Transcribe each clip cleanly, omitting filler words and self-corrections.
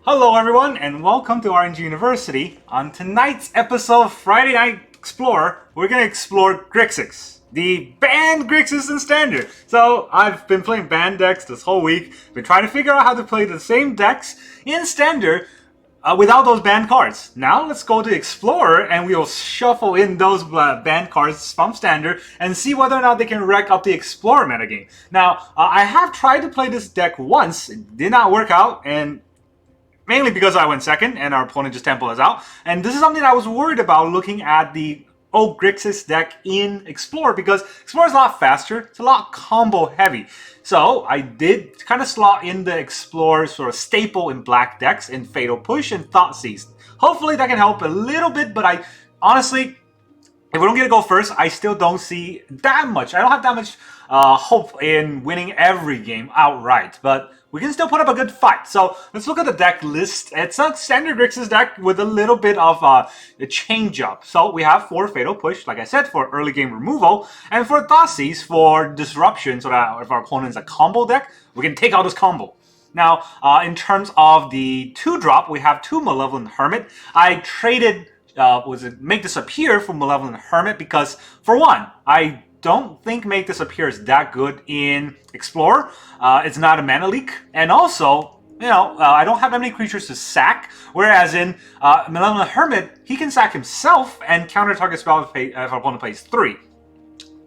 Hello everyone and welcome to RNG University. On tonight's episode of Friday Night Explorer, we're going to explore Grixis, the banned Grixis in Standard. So I've been playing banned decks this whole week, been trying to figure out how to play the same decks in Standard without those banned cards. Now let's go to Explorer and we'll shuffle in those banned cards from Standard and see whether or not they can wreck up the Explorer metagame. Now, I have tried to play this deck once, it did not work out, and mainly because I went second and our opponent just templed us out. And this is something I was worried about looking at the old Grixis deck in Explorer, because Explorer is a lot faster, it's a lot combo heavy. So I did kind of slot in the Explorer sort of staple in black decks in Fatal Push and Thoughtseize. Hopefully that can help a little bit, but I honestly, if we don't get to go first, I still don't see that much. I don't have that much hope in winning every game outright, but we can still put up a good fight. So let's look at the deck list. It's a standard Grixis deck with a little bit of a change up. So we have for Fatal Push, like I said, for early game removal, and for Thoughtseize for disruption, so that if our opponent's a combo deck, we can take out this combo. Now, in terms of the 2-drop, we have 2 Malevolent Hermit. I traded Make Disappear for Malevolent Hermit because, for one, I don't think Make Disappear is that good in Explorer. It's not a mana leak, and also, I don't have that many creatures to sack, whereas in Malevolent Hermit, he can sack himself and counter target spell if our opponent plays 3.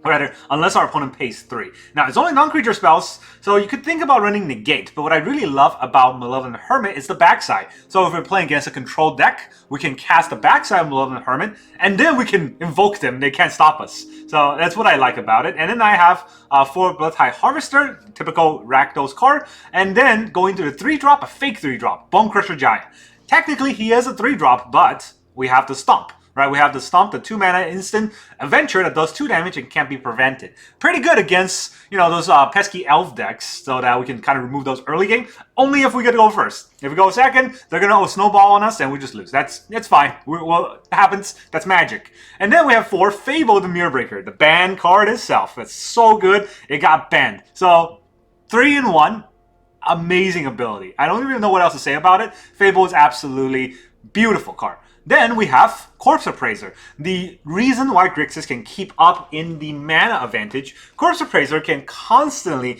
Or rather, unless our opponent pays 3. Now, it's only non-creature spells, so you could think about running Negate, but what I really love about Malevolent Hermit is the backside. So if we're playing against a control deck, we can cast the backside of Malevolent Hermit, and then we can invoke them, they can't stop us. So that's what I like about it. And then I have 4 Bloodtide Harvester, typical Rakdos card, and then going to the 3-drop, a fake 3-drop, Bonecrusher Giant. Technically, he is a 3-drop, but we have to stomp. Right, we have the Stomp, the 2-mana instant adventure that does 2 damage and can't be prevented. Pretty good against, those pesky elf decks, so that we can kind of remove those early game. Only if we get to go first. If we go second, they're gonna snowball on us and we just lose. It's fine. Well, it happens. That's magic. And then we have 4 Fable the Mirrorbreaker, the banned card itself. It's so good, it got banned. So 3-in-1, amazing ability. I don't even know what else to say about it. Fable is absolutely beautiful card. Then we have Corpse Appraiser. The reason why Grixis can keep up in the mana advantage, Corpse Appraiser can constantly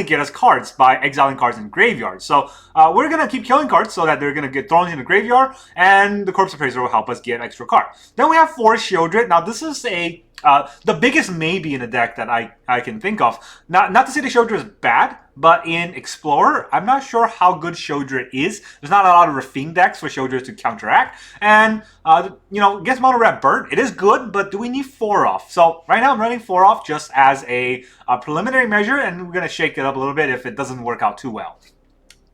get us cards by exiling cards in graveyard. So we're going to keep killing cards so that they're going to get thrown in the graveyard, and the Corpse Appraiser will help us get extra cards. Then we have 4 Sheoldred. Now this is the biggest maybe in the deck that I can think of. Not to say the Sheoldred is bad, but in Explorer, I'm not sure how good Sheoldred is. There's not a lot of Rafine decks for Sheoldred to counteract. And, against Mono Red Bird, it is good, but do we need 4 off? So right now I'm running 4 off just as a preliminary measure, and we're going to shake it up a little bit if it doesn't work out too well.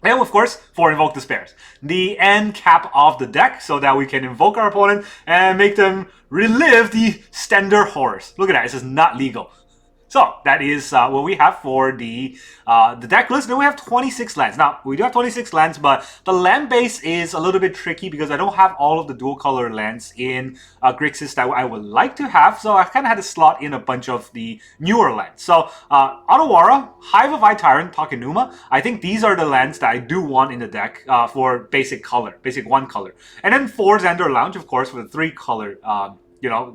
And of course, 4 Invoke Despairs. The end cap of the deck so that we can invoke our opponent and make them relive the Standard horrors. Look at that, it says not legal. So that is what we have for the deck list. Then we have 26 lands. Now, we do have 26 lands, but the land base is a little bit tricky because I don't have all of the dual color lands in Grixis that I would like to have. So I kind of had to slot in a bunch of the newer lands. So Otawara, Hive of Eye Tyrant, Takenuma. I think these are the lands that I do want in the deck for basic 1 color. And then 4 Xander Lounge, of course, with a 3 color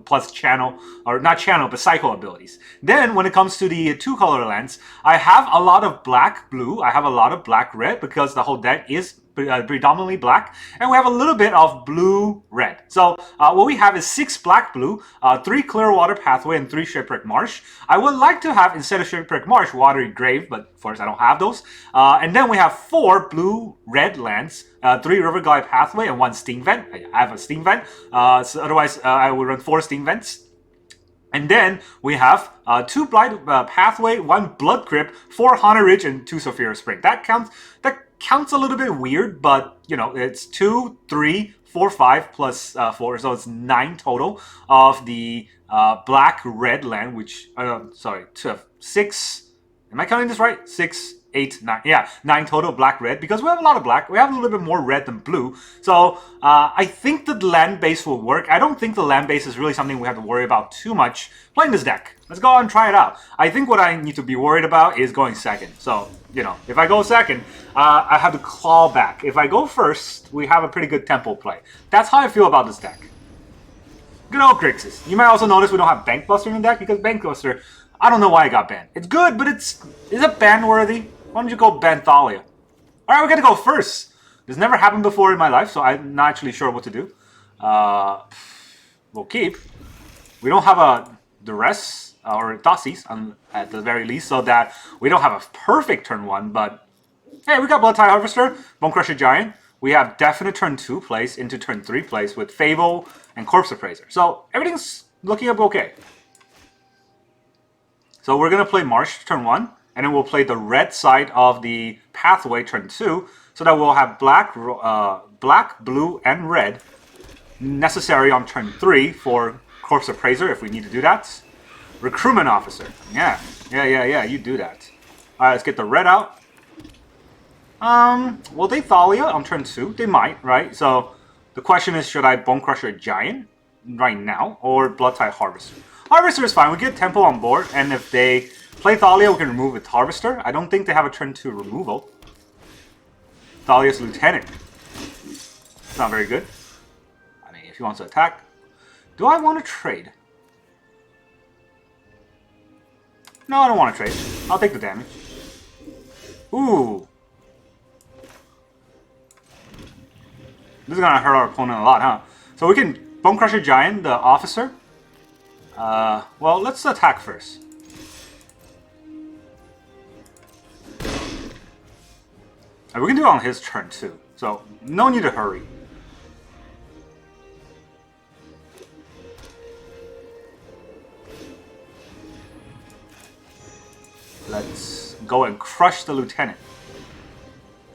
plus channel, or not channel, but cycle abilities. Then when it comes to the 2 color lands, I have a lot of black-blue, I have a lot of black-red because the whole deck is predominantly black, and we have a little bit of blue-red. So what we have is 6 black-blue, 3 Clearwater Pathway, and 3 Shipwreck Marsh. I would like to have, instead of Shipwreck Marsh, Watery Grave, but of course I don't have those. And then we have 4 blue-red lands, 3 River Glide Pathway, and 1 Steam Vent. I have a Steam Vent, so otherwise I will run 4 Steam Vents. And then we have 2 Blight Pathway, 1 Blood Crypt, 4 Haunted Ridge, and 2 Sophia Spring. That counts a little bit weird, but it's 2, 3, 4, 5 plus 4, so it's 9 total of the black-red land, which 6. Am I counting this right? 6, 8, 9. Yeah, 9 total black, red. Because we have a lot of black. We have a little bit more red than blue. So I think the land base will work. I don't think the land base is really something we have to worry about too much playing this deck. Let's go out and try it out. I think what I need to be worried about is going second. So, you know, if I go second, I have to claw back. If I go first, we have a pretty good tempo play. That's how I feel about this deck. Good old Grixis. You might also notice we don't have Bankbuster in the deck because Bankbuster, I don't know why it got banned. It's good, but is it ban worthy? Why don't you go ban Thalia? Alright, we're gonna go first. This never happened before in my life, so I'm not actually sure what to do. We'll keep. We don't have a Duress or Thoughtseize at the very least, so that we don't have a perfect turn 1, but hey, we got Blood Harvester, Bonecrusher Giant. We have definite turn 2 plays into turn 3 plays with Fable and Corpse Appraiser. So everything's looking up okay. So we're going to play Marsh turn 1, and then we'll play the red side of the Pathway turn 2, so that we'll have black, blue, and red necessary on turn 3 for Corpse Appraiser if we need to do that. Recruitment Officer. Yeah, you do that. Alright, let's get the red out. Will they Thalia on turn 2? They might, right? So the question is, should I Bonecrusher Giant right now or Blood Harvester? Harvester is fine. We get tempo on board, and if they play Thalia, we can remove with Harvester. I don't think they have a turn 2 removal. Thalia's Lieutenant. It's not very good. I mean, if he wants to attack. Do I want to trade? No, I don't want to trade. I'll take the damage. Ooh. This is going to hurt our opponent a lot, huh? So we can Bonecrusher Giant, the officer. Well, let's attack first. And we can do it on his turn too, so no need to hurry. Let's go and crush the lieutenant.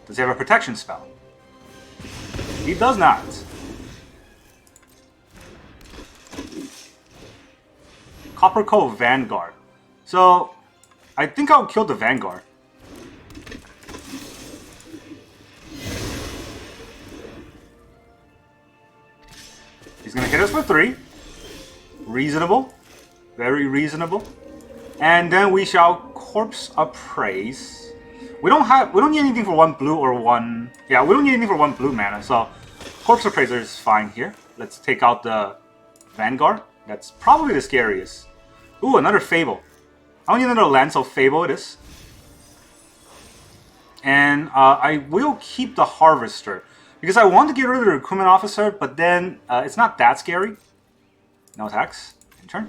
Does he have a protection spell? He does not. Copper Cove Vanguard. So, I think I'll kill the Vanguard. He's gonna hit us for 3. Reasonable. Very reasonable. And then we shall Corpse Appraise. We don't need anything for 1 blue or 1... Yeah, we don't need anything for 1 blue mana, so Corpse Appraiser is fine here. Let's take out the Vanguard. That's probably the scariest. Ooh, another Fable. I don't need another land, so Fable it is. And I will keep the Harvester, because I want to get rid of the Recruitment Officer, but then it's not that scary. No attacks. In turn.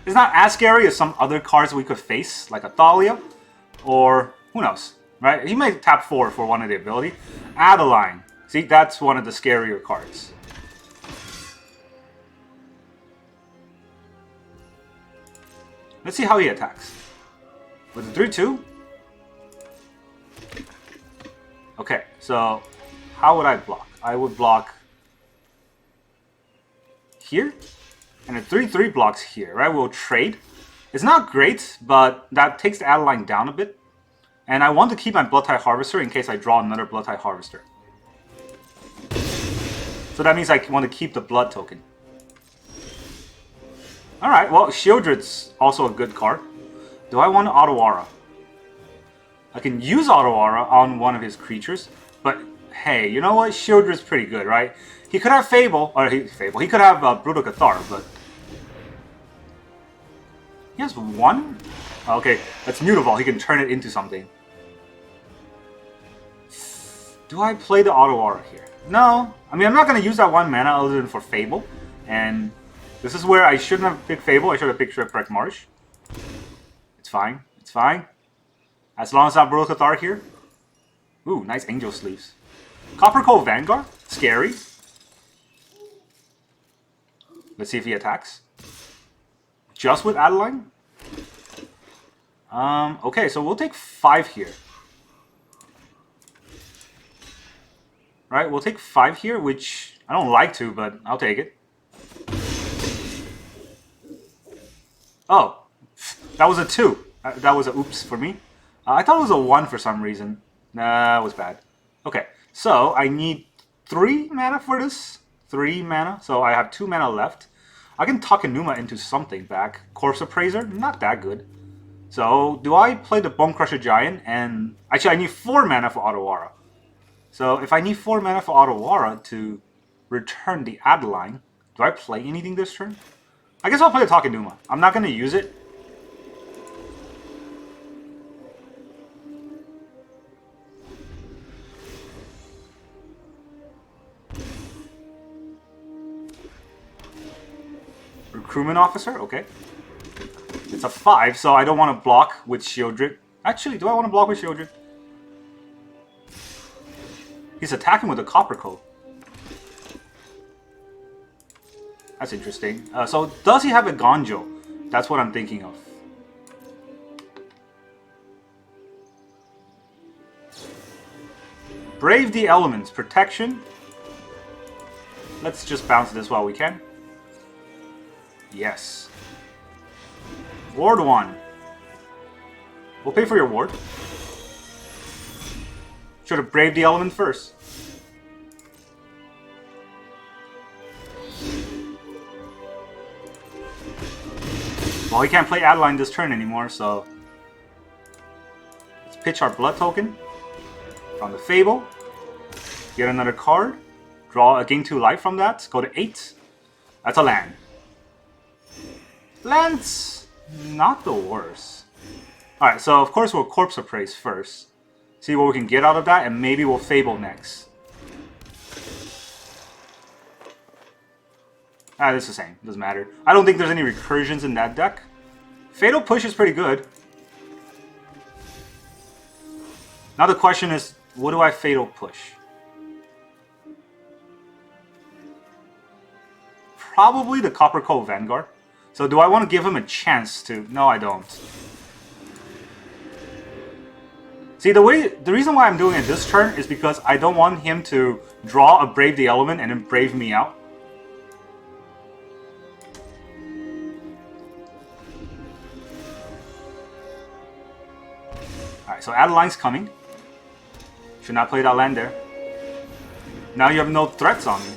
It's not as scary as some other cards we could face, like a Thalia, or who knows, right? He might tap 4 for one of the ability. Adeline. See, that's one of the scarier cards. Let's see how he attacks. With the 3-2. Okay, so how would I block? I would block here. And the 3-3 blocks here, right? We'll trade. It's not great, but that takes the Adeline down a bit. And I want to keep my Blood Harvester in case I draw another Blood Harvester. So that means I want to keep the Blood token. Alright, well, Sheoldred's also a good card. Do I want Otawara? I can use Otawara on one of his creatures, but hey, you know what? Sheoldred's pretty good, right? He could have Fable, or he could have Brutal Cathar, but... He has 1? Okay, that's mutable. He can turn it into something. Do I play the Otawara here? No. I mean, I'm not going to use that 1 mana other than for Fable. And this is where I shouldn't have picked Fable. I should have picked Shipwreck Marsh. It's fine. It's fine. As long as I have Brutal Cathar here. Ooh, nice Angel Sleeves. Copper Cove Vanguard. Scary. Let's see if he attacks. Just with Adeline? Okay, so we'll take 5 here. Right, we'll take 5 here, which I don't like to, but I'll take it. Oh, that was a 2. That was a oops for me. I thought it was a 1 for some reason. Nah, it was bad. Okay, so I need 3 mana for this. 3 mana, so I have 2 mana left. I can Takenuma into something back. Corpse Appraiser, not that good. So, do I play the Bonecrusher Giant? And actually, I need 4 mana for Otawara. So, if I need 4 mana for Otawara to return the add-line, do I play anything this turn? I guess I'll play the Takenuma. I'm not going to use it. Recruitment Officer, okay. It's a 5, so I don't want to block with Sheoldred. Actually, do I want to block with Sheoldred? He's attacking with a Copper Coat. That's interesting. So, does he have a Gonjo? That's what I'm thinking of. Brave the Elements. Protection. Let's just bounce this while we can. Yes. Ward 1. We'll pay for your ward. Should have braved the element first. Well, he can't play add-line this turn anymore, so... Let's pitch our blood token. From the Fable. Get another card. Draw a gain 2 life from that. Go to 8. That's a land. Land's not the worst. Alright, so of course we'll Corpse Appraise first. See what we can get out of that, and maybe we'll Fable next. It's the same. Doesn't matter. I don't think there's any recursions in that deck. Fatal Push is pretty good. Now the question is, what do I Fatal Push? Probably the Copper Coat Vanguard. So do I want to give him a chance to... No, I don't. See, the reason why I'm doing it this turn is because I don't want him to draw a Brave the Element and then Brave me out. Alright, so add-line's coming. Should not play that land there. Now you have no threats on me.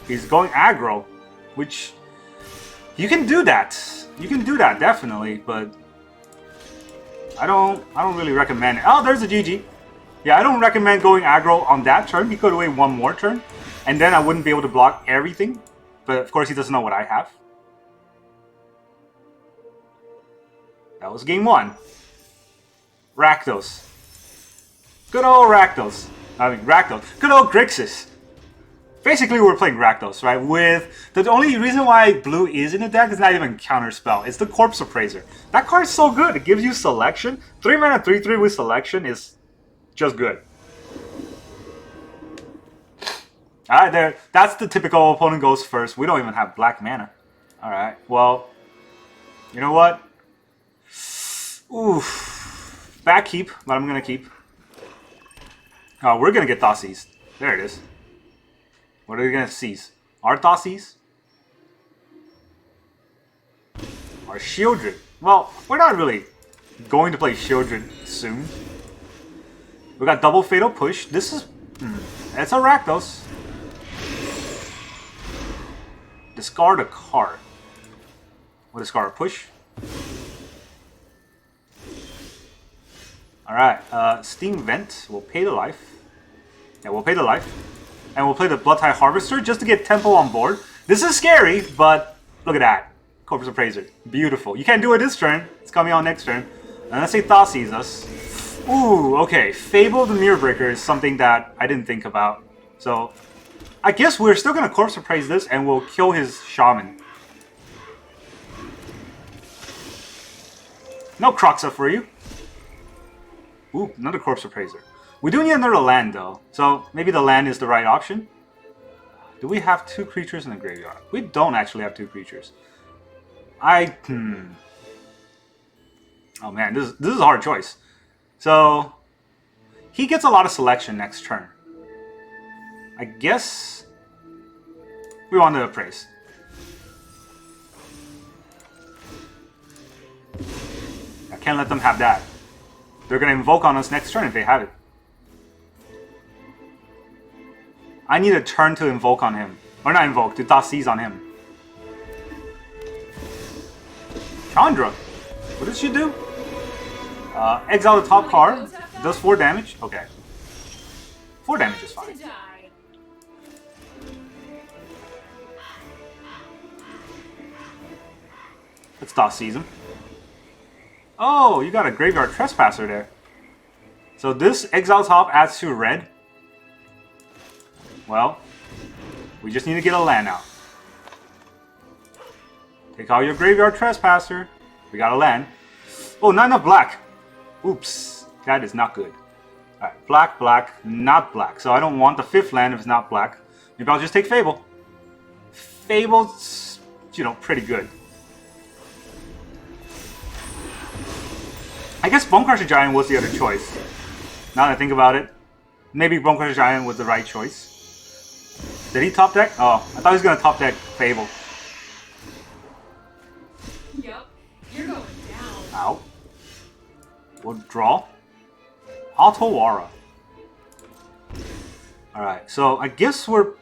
He's going aggro, which... You can do that. You can do that, definitely, but... I don't really recommend it. Oh, there's a GG. Yeah, I don't recommend going aggro on that turn. He could wait one more turn, and then I wouldn't be able to block everything. But of course, he doesn't know what I have. That was game 1. Rakdos. Good old Rakdos. I mean, Rakdos. Good old Grixis. Basically, we're playing Rakdos, right? With the only reason why blue is in the deck is not even counterspell. It's the Corpse Appraiser. That card's so good. It gives you selection. 3 mana, 3/3 with selection is just good. Alright, there. That's the typical opponent goes first. We don't even have black mana. Alright, well, you know what? Oof. Back keep, but I'm going to keep. Oh, we're going to get Thoughtseize. There it is. What are we going to seize? Our Thoughtseize? Our Sheoldred? Well, we're not really going to play Sheoldred soon. We got double Fatal Push. This is... it's a Rakdos. Discard a card. We'll discard a push. Alright, Steam Vent. We'll pay the life. Yeah, we'll pay the life. And we'll play the Bloodtide Harvester just to get Tempo on board. This is scary, but look at that. Corpse Appraiser. Beautiful. You can't do it this turn. It's coming out next turn. And let's say Thoughtseize us. Ooh, okay. Fable the Mirrorbreaker is something that I didn't think about. So, I guess we're still going to Corpse Appraise this and we'll kill his Shaman. No Croxa for you. Ooh, another Corpse Appraiser. We do need another land, though, so maybe the land is the right option. Do we have 2 creatures in the graveyard? We don't actually have 2 creatures. Oh man, this is a hard choice. So, he gets a lot of selection next turn. I guess we want to appraise. can't let them have that. They're gonna invoke on us next turn if they have it. I need a turn to invoke on him. Or not invoke, to Thoughtseize on him. Chandra! What does she do? Exile the top card. Does 4 damage? Okay. 4 damage is fine. Let's Thoughtseize him. Oh, you got a Graveyard Trespasser there. So this Exile top adds 2 red. Well, we just need to get a land out. Take out your Graveyard Trespasser. We got a land. Oh, not enough black. Oops, that is not good. Alright, black, black, not black. So I don't want the 5th land if it's not black. Maybe I'll just take Fable. Fable's, you know, pretty good. I guess Bonecrusher Giant was the other choice. Now that I think about it, maybe Bonecrusher Giant was the right choice. Did he top deck? Oh, I thought he was going to top deck Fable. Yep, you're going down. Ow. We'll draw. Otawara. Alright, so I guess we're...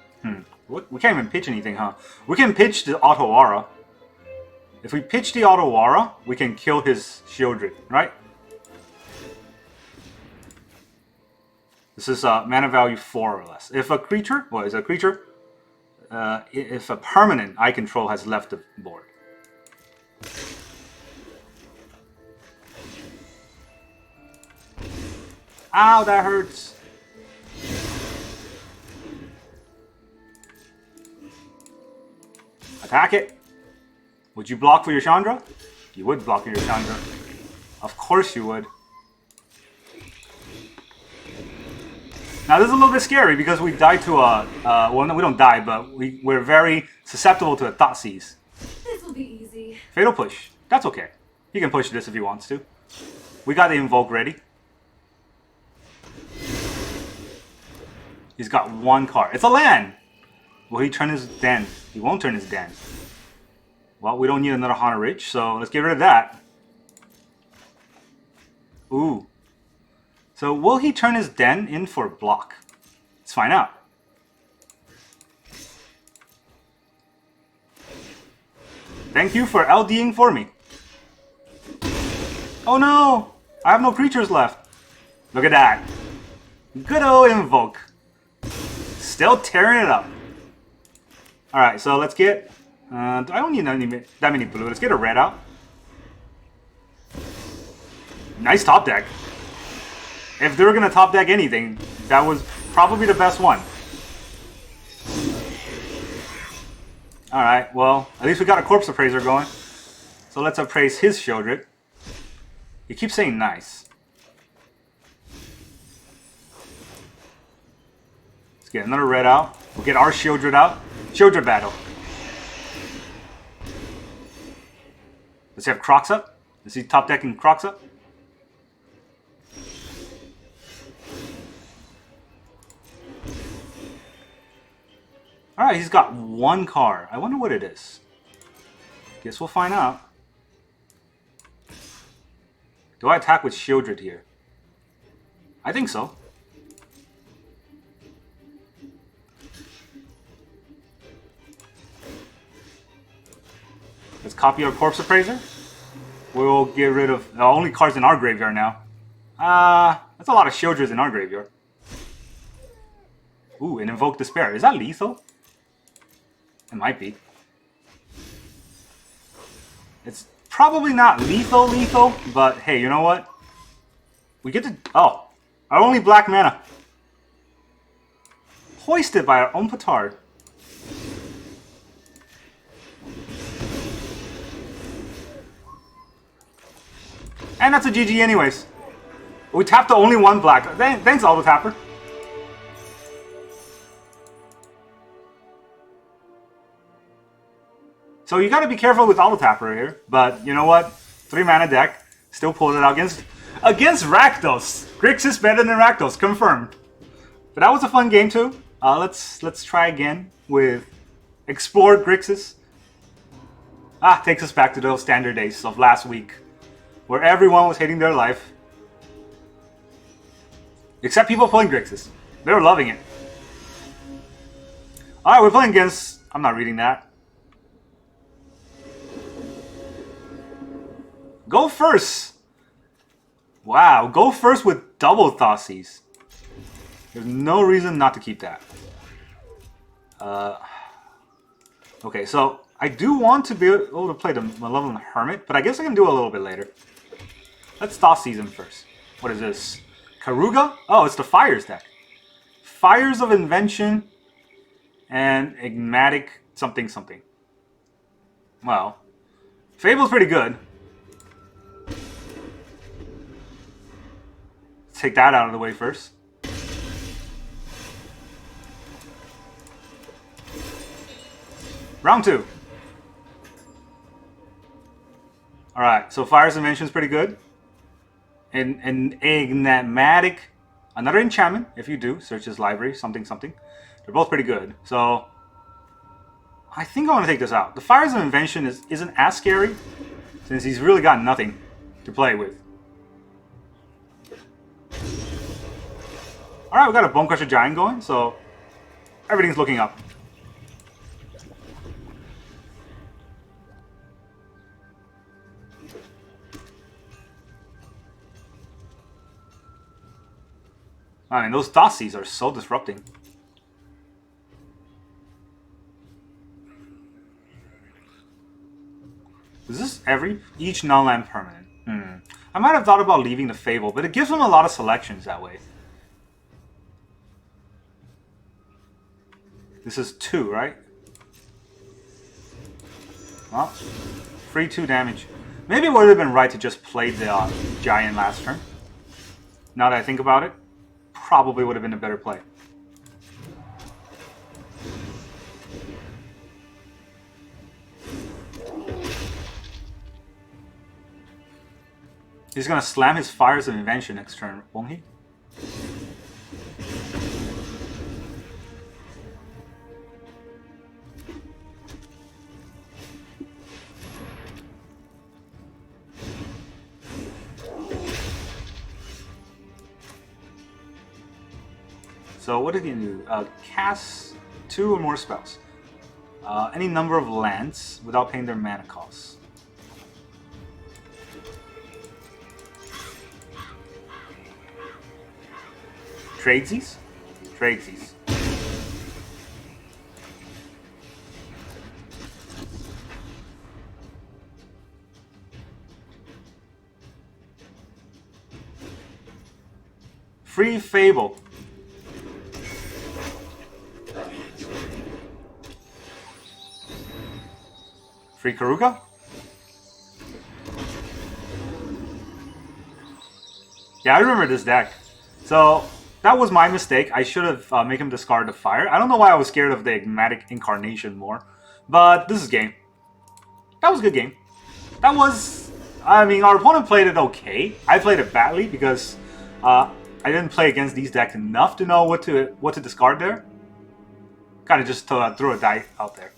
we can't even pitch anything, huh? We can pitch the Otawara. If we pitch the Otawara, we can kill his Sheoldred, right? This is mana value 4 or less. If a creature, what is a creature? If a permanent I control has left the board. Ow, that hurts. Attack it. Would you block for your Chandra? You would block for your Chandra. Of course you would. Now this is a little bit scary because we die to a... well, no, we don't die, but we're very susceptible to a Thoughtseize. This will be easy. Fatal Push. That's okay. He can push this if he wants to. We got the Invoke ready. He's got 1 card. It's a land! Will he turn his den? He won't turn his den. Well, we don't need another Haunted Ridge, so let's get rid of that. Ooh. So will he turn his den in for block? Let's find out. Thank you for LDing for me. Oh no! I have no creatures left. Look at that. Good old Invoke. Still tearing it up. Alright, so let's get... I don't need that many blue. Let's get a red out. Nice top deck. If they were going to top deck anything, that was probably the best one. Alright, well, at least we got a Corpse Appraiser going. So let's appraise his Sheoldred. He keeps saying nice. Let's get another red out. We'll get our Sheoldred out. Sheoldred battle. Does he have Crocs up? Is he top decking Crocs up? Alright, he's got 1 card. I wonder what it is. Guess we'll find out. Do I attack with Sheoldred here? I think so. Let's copy our Corpse Appraiser. We'll get rid of the only cards in our graveyard now. That's a lot of Sheoldreds in our graveyard. Ooh, and Invoke Despair. Is that lethal? It might be. It's probably not lethal, but hey, you know what? We get to... Oh, our only black mana. Hoisted by our own petard. And that's a GG anyways. We tapped the only 1 black. Thanks, Auto Tapper. So you gotta be careful with Auto Tapper here. But you know what? 3 mana deck. Still pulled it out against Rakdos. Grixis better than Rakdos, confirmed. But that was a fun game too. Let's try again with Explore Grixis. Takes us back to those standard days of last week. where everyone was hating their life. Except people playing Grixis. They were loving it. Alright, we're playing against... I'm not reading that. Go first! Wow, go first with double Thoughtseize. There's no reason not to keep that. Okay, so I do want to be able to play the Malevolent Hermit, but I guess I can do it a little bit later. Let's Thoughtseize him first. What is this? Karuga? Oh, it's the Fires deck. Fires of Invention and Enigmatic something something. Well, Fable's pretty good. Let's take that out of the way first. Round 2. Alright, so Fire's Invention is pretty good. And Enigmatic, another enchantment, if you do, search his library, something something. They're both pretty good. So, I think I want to take this out. The Fires of Invention isn't as scary, since he's really got nothing to play with. Alright, we got a Bonecrusher Giant going, so everything's looking up. I mean, those Thoughtseize are so disrupting. Is this each non-land permanent? I might have thought about leaving the Fable, but it gives them a lot of selections that way. This is 2, right? Well, free 2 damage. Maybe it would have been right to just play the Giant last turn. Now that I think about it, probably would have been a better play. He's gonna slam his Fires of Invention next turn, won't he? So what did he do? Cast 2 or more spells. Any number of lands without paying their mana costs. Tradesies? Tradesies. Free Fable. Free Karuga? Yeah, I remember this deck. So, that was my mistake. I should have made him discard the Fire. I don't know why I was scared of the Enigmatic Incarnation more. But this is game. That was a good game. That was... I mean, our opponent played it okay. I played it badly because I didn't play against these decks enough to know what to discard there. Kind of just threw a die out there.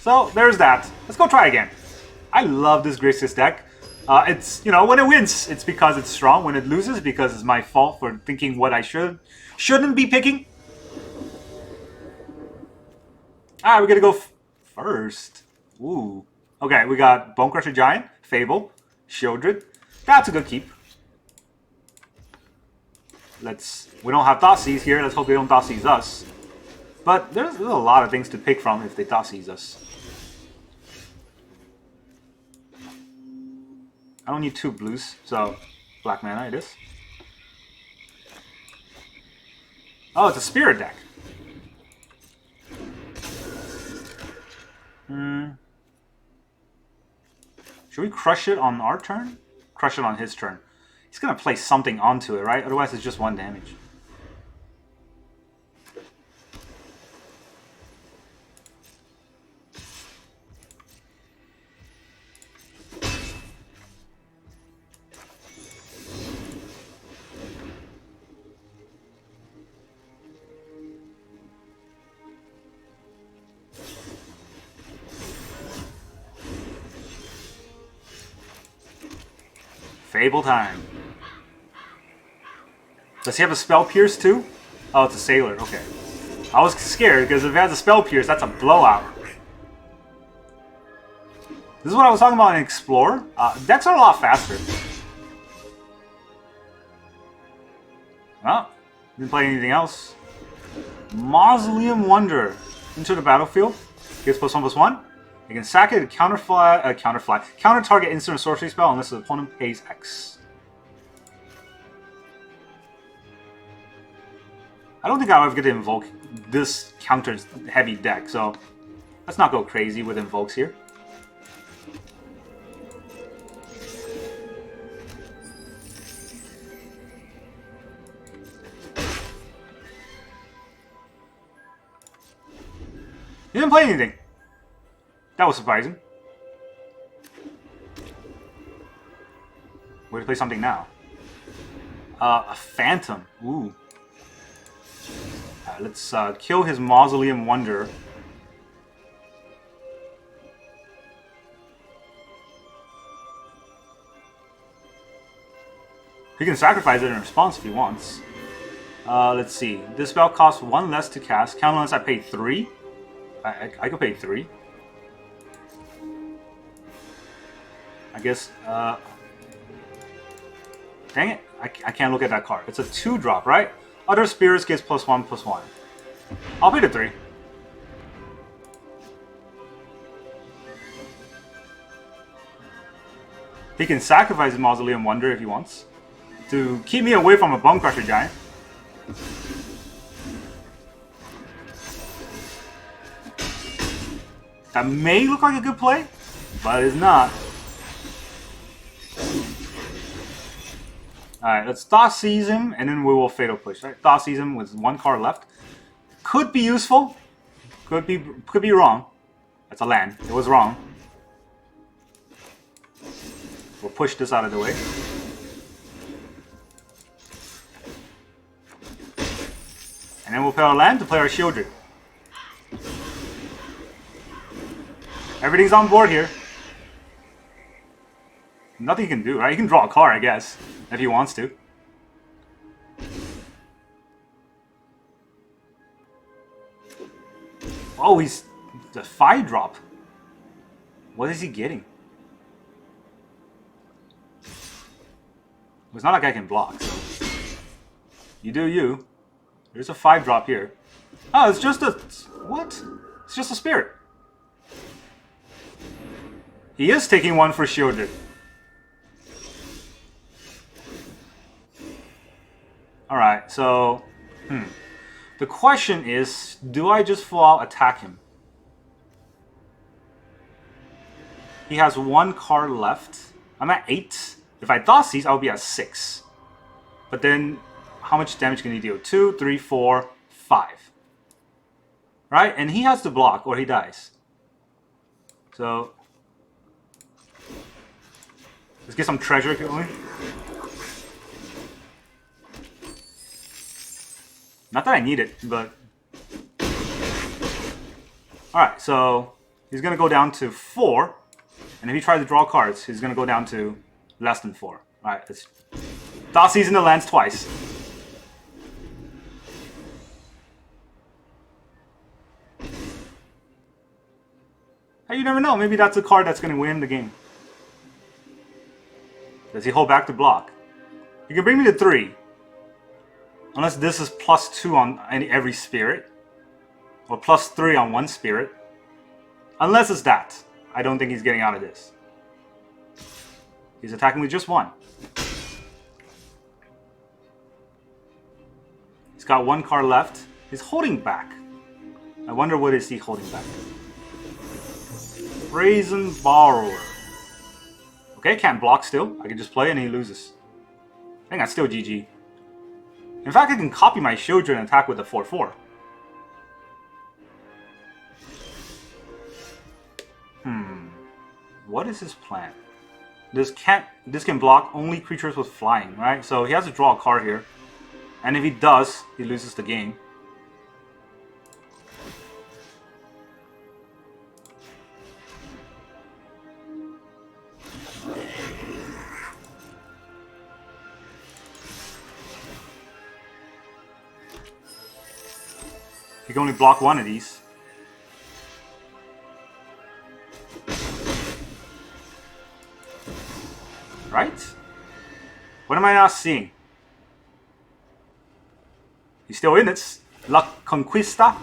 So, there's that. Let's go try again. I love this Grixis deck. It's, you know, when it wins, it's because it's strong. When it loses, because it's my fault for thinking what I shouldn't be picking. Alright, we're gonna go first. Ooh. Okay, we got Bonecrusher Giant, Fable, Sheoldred. That's a good keep. We don't have Thoughtseize here. Let's hope they don't Thoughtseize us. But there's a lot of things to pick from if they Thoughtseize us. I don't need 2 blues, so black mana it is. Oh, it's a spirit deck. Should we crush it on our turn? Crush it on his turn. He's gonna play something onto it, right? Otherwise it's just 1 damage. Fable time. Does he have a spell pierce too? Oh, it's a sailor. Okay. I was scared because if he has a spell pierce, that's a blowout. This is what I was talking about in Explore. Decks are a lot faster. Well, didn't play anything else. Mausoleum Wonder. Into the battlefield. Gets +1/+1. You can sack it, counter target instant or sorcery spell unless the opponent pays X. I don't think I'll ever get to invoke this counter heavy deck, so let's not go crazy with invokes here. He didn't play anything. That was surprising. Where to play something now? A Phantom. Ooh. Let's kill his Mausoleum Wonder. He can sacrifice it in response if he wants. Let's see. This spell costs 1 less to cast. Count unless I pay 3. I could pay 3. I guess, dang it. I can't look at that card. It's a 2-drop, right? Other spirits gets +1/+1. I'll pay the 3. He can sacrifice his Mausoleum Wonder if he wants. To keep me away from a Bonecrusher Giant. That may look like a good play, but it's not. Alright, let's Thoughtseize him, and then we will Fatal Push. Right? Thoughtseize him with 1 card left. Could be useful. Could be wrong. That's a land. It was wrong. We'll push this out of the way. And then we'll play our land to play our Sheoldred. Everything's on board here. Nothing he can do, right? He can draw a card, I guess, if he wants to. Oh, he's the 5-drop. What is he getting? It's not like I can block, so you do you. There's a 5-drop here. Oh, it's just a... what? It's just a spirit. He is taking 1 for Sheoldred. Alright, so... The question is, do I just full out attack him? He has 1 card left. I'm at 8. If I Thoughtseize, I would be at 6. But then, how much damage can he deal? 2, 3, 4, 5. Right? And he has to block or he dies. So... let's get some treasure going. Not that I need it, but... alright, so... he's going to go down to 4. And if he tries to draw cards, he's going to go down to less than 4. Alright, let's... Thoughtseize in the lands twice. Hey, you never know. Maybe that's a card that's going to win the game. Does he hold back to block? You can bring me to 3. Unless this is +2 on every spirit. Or +3 on 1 spirit. Unless it's that. I don't think he's getting out of this. He's attacking with just 1. He's got 1 card left. He's holding back. I wonder what is he holding back. Brazen Borrower. Okay, can't block still. I can just play and he loses. I think that's still GG. In fact, I can copy my Sheoldred and attack with a 4/4. What is his plan? This can block only creatures with flying, right? So he has to draw a card here. And if he does, he loses the game. You can only block one of these. Right? What am I not seeing? He's still in it. La Conquista.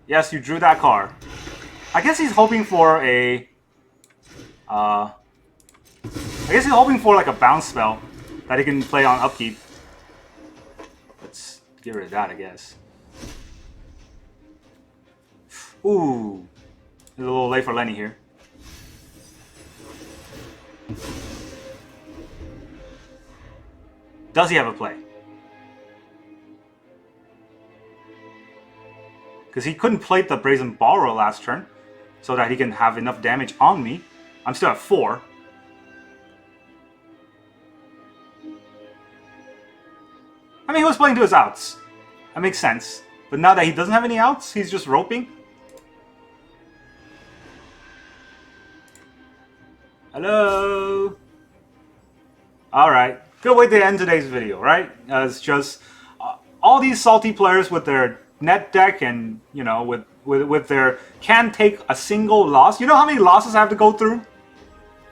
Yes, you drew that card. I guess he's hoping for a... I guess he's hoping for like a bounce spell that he can play on upkeep. Let's get rid of that, I guess. Ooh. It's a little late for Lenny here. Does he have a play? Because he couldn't play the Brazen Borrow last turn, so that he can have enough damage on me. I'm still at 4. I mean, he was playing to his outs. That makes sense. But now that he doesn't have any outs, he's just roping. Hello? Alright. Good way to end today's video, right? It's just all these salty players with their net deck and, you know, with their can't take a single loss. You know how many losses I have to go through?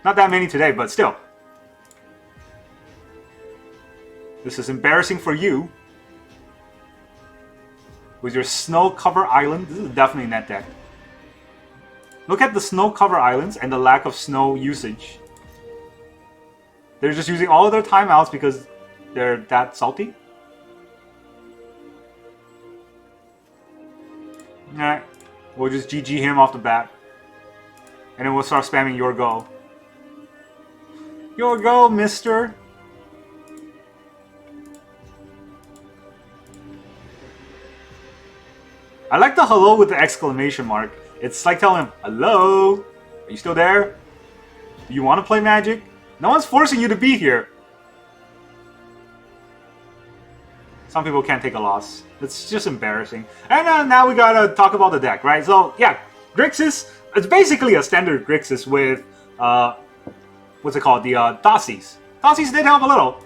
Not that many today, but still. This is embarrassing for you. With your snow cover island. This is definitely net deck. Look at the snow cover islands and the lack of snow usage. They're just using all of their timeouts because they're that salty. Alright. We'll just GG him off the bat. And then we'll start spamming your go. Your go, mister. I like the hello with the exclamation mark. It's like telling him, hello? Are you still there? Do you want to play Magic? No one's forcing you to be here. Some people can't take a loss. It's just embarrassing. And now we gotta talk about the deck, right? So, yeah, Grixis, it's basically a standard Grixis with, what's it called? The Thoughtseize. Thoughtseize did help a little.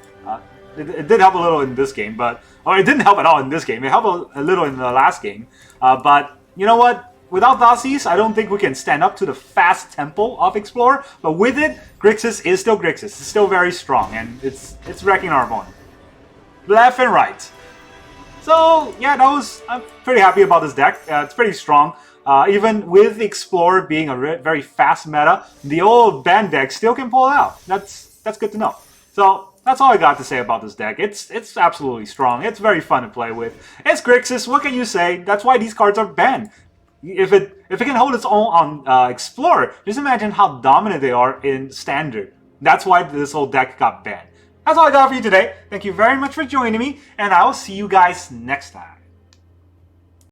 It did help a little in this game, but... Or it didn't help at all in this game. It helped a little in the last game. But, you know what? Without Thoughtseize, I don't think we can stand up to the fast tempo of Explorer. But with it, Grixis is still Grixis. It's still very strong, and it's wrecking our opponent. Left and right. So, yeah, I'm pretty happy about this deck. It's pretty strong. Even with Explorer being a very fast meta, the old band deck still can pull it out. That's good to know. So, that's all I got to say about this deck. It's absolutely strong. It's very fun to play with. It's Grixis. What can you say? That's why these cards are banned. If it can hold its own on Explorer, just imagine how dominant they are in Standard. That's why this whole deck got banned. That's all I got for you today. Thank you very much for joining me, and I will see you guys next time.